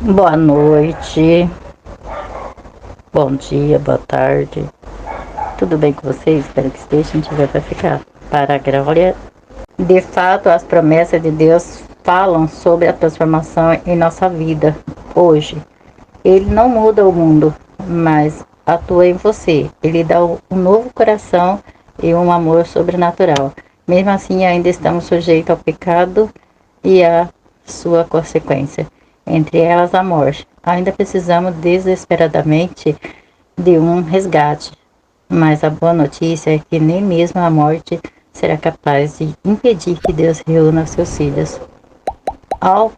Boa noite, bom dia, boa tarde. Tudo bem com vocês? Espero que esteja, se tiver para ficar. Para a glória. De fato, as promessas de Deus falam sobre a transformação em nossa vida hoje. Ele não muda o mundo, mas atua em você. Ele dá um novo coração e um amor sobrenatural. Mesmo assim, ainda estamos sujeitos ao pecado e à sua consequência, entre elas a morte. Ainda precisamos desesperadamente de um resgate, mas a boa notícia é que nem mesmo a morte será capaz de impedir que Deus reúna seus filhos. Ao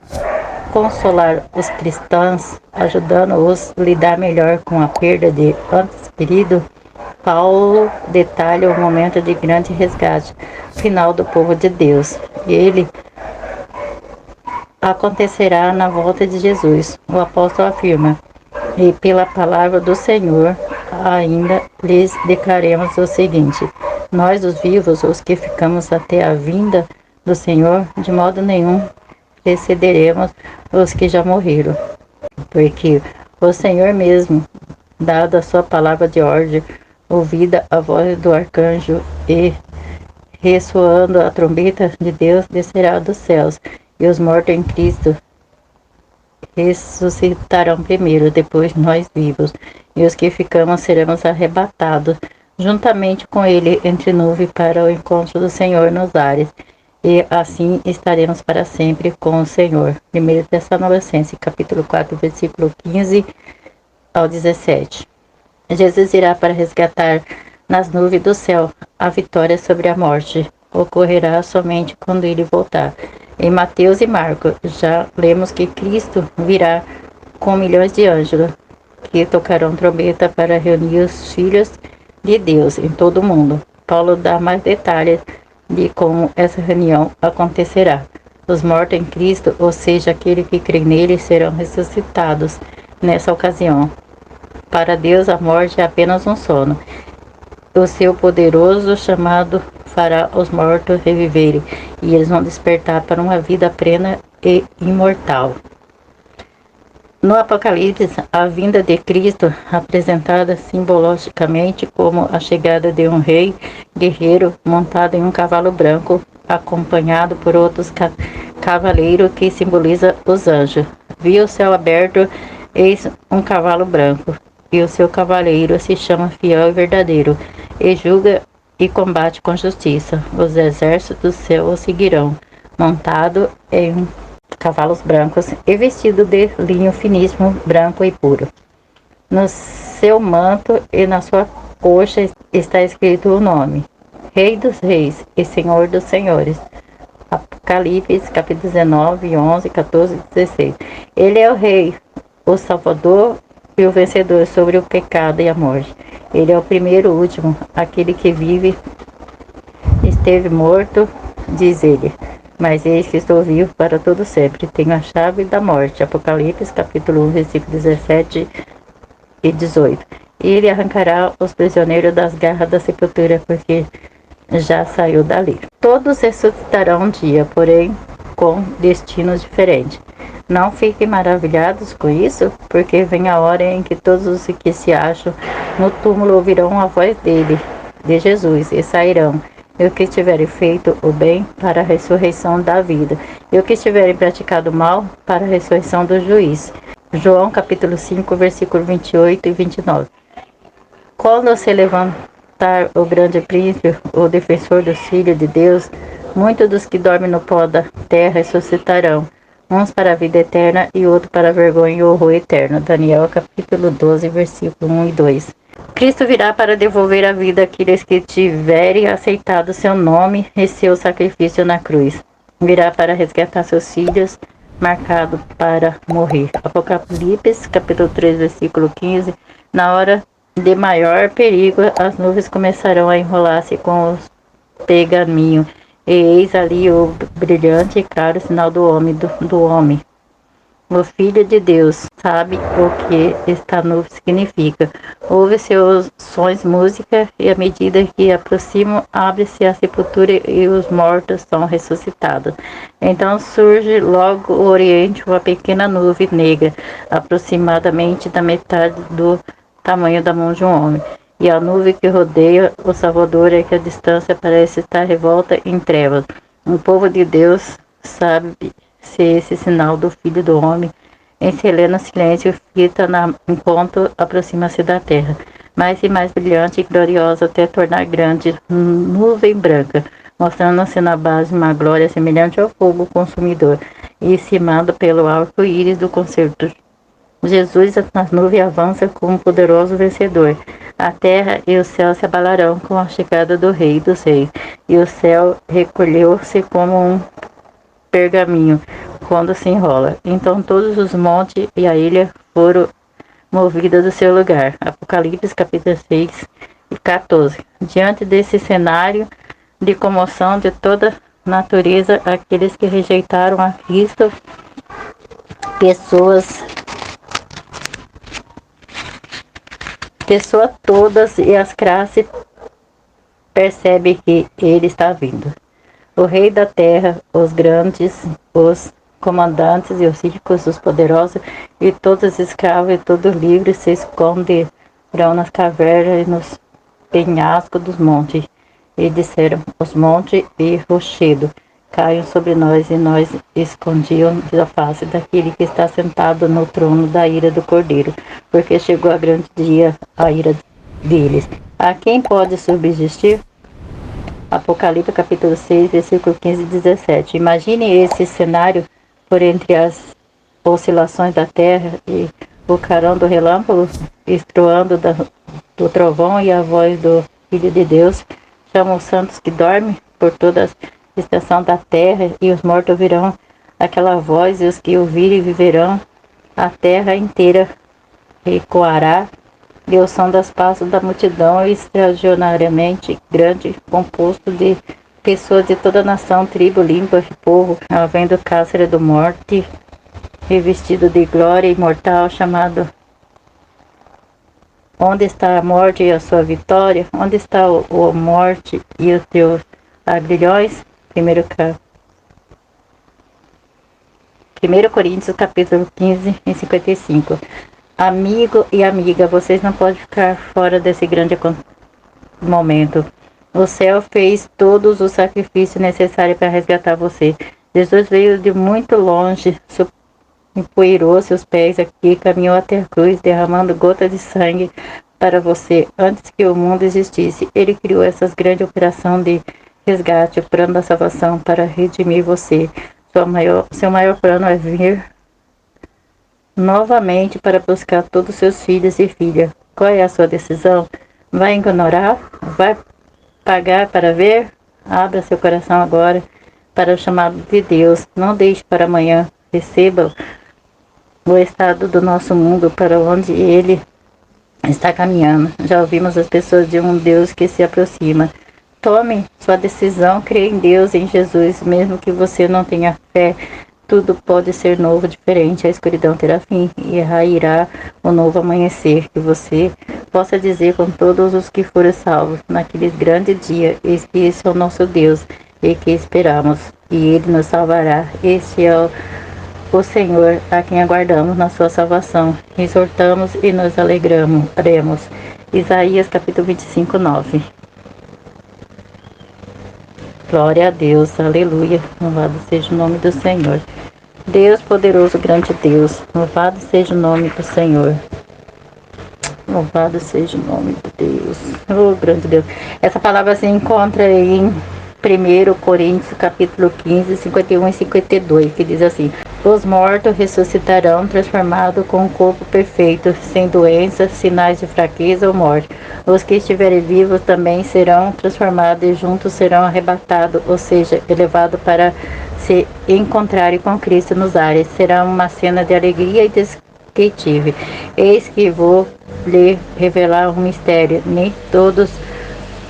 consolar os cristãos, ajudando-os a lidar melhor com a perda de antes querido, Paulo detalha o momento de grande resgate final do povo de Deus. Ele acontecerá na volta de Jesus. O apóstolo afirma: e pela palavra do Senhor ainda lhes declaremos o seguinte: nós, os vivos, os que ficamos até a vinda do Senhor, de modo nenhum precederemos os que já morreram. Porque o Senhor mesmo, dada a sua palavra de ordem, ouvida a voz do arcanjo e ressoando a trombeta de Deus, descerá dos céus, e os mortos em Cristo ressuscitarão primeiro, depois nós vivos, e os que ficamos seremos arrebatados juntamente com ele entre nuvens para o encontro do Senhor nos ares, e assim estaremos para sempre com o Senhor. 1 Tessalonicenses, capítulo 4, versículo 15 ao 17. Jesus irá para resgatar nas nuvens do céu a vitória sobre a morte. Ocorrerá somente quando ele voltar. Em Mateus e Marcos, já lemos que Cristo virá com milhões de anjos, que tocarão trombeta para reunir os filhos de Deus em todo o mundo. Paulo dá mais detalhes de como essa reunião acontecerá. Os mortos em Cristo, ou seja, aqueles que creem nele, serão ressuscitados nessa ocasião. Para Deus, a morte é apenas um sono. O seu poderoso chamado fará os mortos reviverem, e eles vão despertar para uma vida plena e imortal. No Apocalipse, a vinda de Cristo, apresentada simbolicamente como a chegada de um rei guerreiro montado em um cavalo branco, acompanhado por outros cavaleiros que simboliza os anjos. Viu o céu aberto, eis um cavalo branco, e o seu cavaleiro se chama Fiel e Verdadeiro, e julga e combate com justiça. Os exércitos do céu o seguirão, montado em cavalos brancos e vestido de linho finíssimo, branco e puro. No seu manto e na sua coxa está escrito o nome: Rei dos Reis e Senhor dos Senhores. Apocalipse, capítulo 19, 11, 14 e 16. Ele é o Rei, o Salvador e o vencedor sobre o pecado e a morte. Ele é o primeiro e o último, aquele que vive, esteve morto, diz ele, mas eis que estou vivo para todo sempre. Tenho a chave da morte. Apocalipse, capítulo 1, versículo 17 e 18. Ele arrancará os prisioneiros das garras da sepultura, porque já saiu dali. Todos ressuscitarão um dia, porém com destinos diferentes. Não fiquem maravilhados com isso, porque vem a hora em que todos os que se acham no túmulo ouvirão a voz dele, de Jesus, e sairão. E os que tiverem feito o bem para a ressurreição da vida, e os que tiverem praticado o mal para a ressurreição do juiz. João capítulo 5, versículo 28 e 29. Quando se levantar o grande príncipe, o defensor dos filhos de Deus, muitos dos que dormem no pó da terra ressuscitarão, uns para a vida eterna e outros para a vergonha e horror eterno. Daniel capítulo 12, versículo 1 e 2. Cristo virá para devolver a vida àqueles que tiverem aceitado seu nome e seu sacrifício na cruz. Virá para resgatar seus filhos, marcados para morrer. Apocalipse, capítulo 3, versículo 15. Na hora de maior perigo, as nuvens começarão a enrolar-se com os pergaminhos, e eis ali o brilhante e claro sinal do homem. O Filho de Deus sabe o que esta nuvem significa. Ouve seus sons, música, e à medida que aproximam, abre-se a sepultura e os mortos são ressuscitados. Então surge logo ao oriente uma pequena nuvem negra, aproximadamente da metade do tamanho da mão de um homem. E a nuvem que rodeia o Salvador é que a distância parece estar revolta em trevas. O povo de Deus sabe se esse sinal do Filho do Homem em sereno silêncio fita enquanto aproxima-se da terra, mais e mais brilhante e gloriosa até tornar grande nuvem branca, mostrando-se na base uma glória semelhante ao fogo consumidor e cimado pelo arco-íris do concerto. Jesus na nuvem avança como poderoso vencedor. A terra e o céu se abalarão com a chegada do Rei dos Reis, e o céu recolheu-se como um pergaminho quando se enrola. Então todos os montes e a ilha foram movidos do seu lugar. Apocalipse capítulo 6 e 14. Diante desse cenário de comoção de toda natureza, aqueles que rejeitaram a Cristo, pessoas todas e as classes percebem que ele está vindo. O rei da terra, os grandes, os comandantes e os ricos, os poderosos e todos os escravos e todos livres se esconderão nas cavernas e nos penhascos dos montes. E disseram, os montes e rochedos caiam sobre nós, e nós escondiam da face daquele que está sentado no trono da ira do Cordeiro, porque chegou a grande dia, a ira deles. A quem pode subsistir? Apocalipse capítulo 6, versículo 15 e 17. Imagine esse cenário por entre as oscilações da terra e o clarão do relâmpago, estroando do trovão e a voz do Filho de Deus. Chama os santos que dormem por toda a extensão da terra, e os mortos ouvirão aquela voz, e os que ouvirem viverão. A terra inteira recuará, e o som das passas da multidão extraordinariamente grande, composto de pessoas de toda nação, tribo, língua e povo, havendo cárcere do morte, revestido de glória imortal, chamado: onde está a morte e a sua vitória? Onde está a morte e os teus aguilhões? 1 Coríntios capítulo 15 e 55. Amigo e amiga, vocês não podem ficar fora desse grande momento. O céu fez todos os sacrifícios necessários para resgatar você. Jesus veio de muito longe, empoeirou seus pés aqui, caminhou até a cruz, derramando gotas de sangue para você. Antes que o mundo existisse, ele criou essa grande operação de resgate, o plano da salvação para redimir você. Seu maior plano é vir novamente para buscar todos os seus filhos e filhas. Qual é a sua decisão? Vai ignorar? Vai pagar para ver? Abra seu coração agora para o chamado de Deus. Não deixe para amanhã. Receba o estado do nosso mundo, para onde ele está caminhando. Já ouvimos as pessoas de um Deus que se aproxima. Tome sua decisão, creia em Deus, em Jesus, mesmo que você não tenha fé. Tudo pode ser novo, diferente, a escuridão terá fim e rairá o novo amanhecer, que você possa dizer com todos os que foram salvos, naquele grande dia: esse é o nosso Deus, e que esperamos, e Ele nos salvará. Este é o Senhor, a quem aguardamos na sua salvação. Exortamos e nos alegraremos. Isaías capítulo 25, 9. Glória a Deus, aleluia, louvado seja o nome do Senhor. Deus poderoso, grande Deus, louvado seja o nome do Senhor. Louvado seja o nome de Deus, oh grande Deus. Essa palavra se encontra em 1 Coríntios capítulo 15, 51 e 52, que diz assim: os mortos ressuscitarão transformados com um corpo perfeito, sem doenças, sinais de fraqueza ou morte. Os que estiverem vivos também serão transformados e juntos serão arrebatados, ou seja, elevados para se encontrarem com Cristo nos ares. Será uma cena de alegria indescritível. Eis que vou lhe revelar um mistério. Nem todos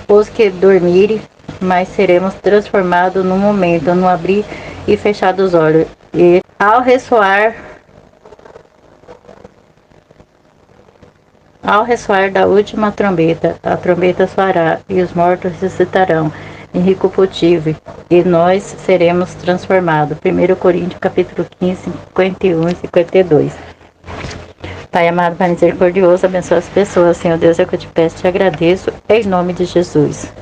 os que dormirem, mas seremos transformados no momento, no abrir e fechar dos olhos. E ao ressoar Ao ressoar da última trombeta, a trombeta soará e os mortos ressuscitarão incorruptível, e nós seremos transformados. 1 Coríntios capítulo 15, 51 e 52. Pai amado, Pai misericordioso, abençoa as pessoas. Senhor Deus, é que eu te peço, te agradeço, em nome de Jesus.